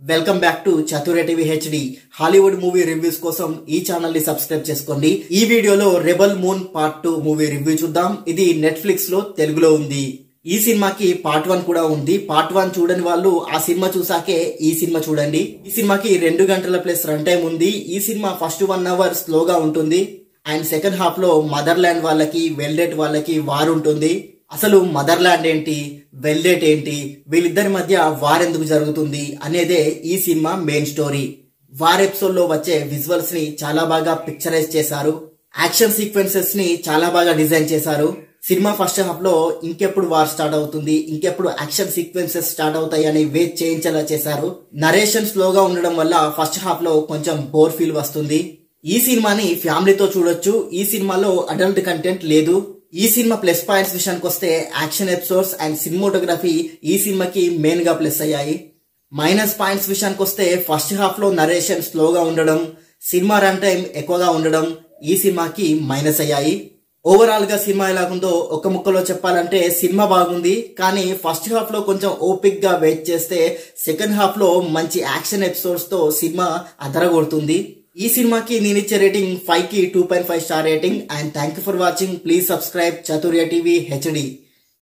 Welcome back to చతుర్య TV HD. Hollywood movie reviews కోసం ఈ channel ని సబ్స్క్రైబ్ చేసుకోండి. ఈ వీడియోలో rebel moon part 2 movie review చూద్దాం. ఇది నెట్ఫ్లిక్స్ లో తెలుగులో ఉంది. ఈ సినిమాకి పార్ట్ 1 కూడా ఉంది. పార్ట్ 1 చూడని వాళ్ళు ఆ సినిమా చూసాకే ఈ సినిమా చూడండి. ఈ సినిమాకి 2 గంటల ప్లస్ రన్ టైం ఉంది. ఈ సినిమా ఫస్ట్ 1 అవర్ స్లోగా ఉంటుంది అండ్ సెకండ్ హాఫ్ లో మదర్లాండ్ వాళ్ళకి వెల్డెట్ వాళ్ళకి వార్ ఉంటుంది. అసలు మదర్లాండ్ ఏంటి, వెల్డెట్ ఏంటి, వీళ్ళిద్దరి మధ్య వార్ ఎందుకు జరుగుతుంది అనేదే ఈ cinema main story. War episode లో వచ్చే విజువల్స్ ని చాలా బాగా పిక్చరైజ్ చేశారు. యాక్షన్ సీక్వెన్సెస్ ని చాలా బాగా డిజైన్ చేశారు. సినిమా ఫస్ట్ హాఫ్ లో ఇంకెప్పుడు వార్ స్టార్ట్ అవుతుంది, ఇంకెప్పుడు యాక్షన్ సీక్వెన్సెస్ స్టార్ట్ అవుతాయి అని వెయిట్ చేయించేలా చేశారు. నరేషన్ స్లోగా ఉండడం వల్ల ఫస్ట్ హాఫ్ లో కొంచెం బోర్ ఫీల్ వస్తుంది. ఈ సినిమాని ఫ్యామిలీతో చూడొచ్చు. ఈ సినిమాలో అడల్ట్ కంటెంట్ లేదు. ఈ సినిమా ప్లస్ పాయింట్స్ విషయానికి వస్తే యాక్షన్ ఎపిసోడ్స్ అండ్ సినిమోటోగ్రఫీ ఈ సినిమాకి మెయిన్ గా ప్లస్ అయ్యాయి. మైనస్ పాయింట్స్ విషయానికి వస్తే ఫస్ట్ హాఫ్ లో నరేషన్ స్లోగా ఉండడం, సినిమా రన్ టైం ఎక్కువగా ఉండడం ఈ సినిమాకి మైనస్ అయ్యాయి. ఓవరాల్ గా సినిమా ఎలాగుందో ఒక ముక్కలో చెప్పాలంటే సినిమా బాగుంది, కానీ ఫస్ట్ హాఫ్ లో కొంచెం ఓపిక్ గా వెయిట్ చేస్తే సెకండ్ హాఫ్ లో మంచి యాక్షన్ ఎపిసోడ్స్ తో సినిమా అదరగొడుతుంది. ఈ సినిమాకి నేను ఇచ్చే రేటింగ్ 5 కి 2.5 star rating. And thank you for watching. Please subscribe చతుర్య TV HD.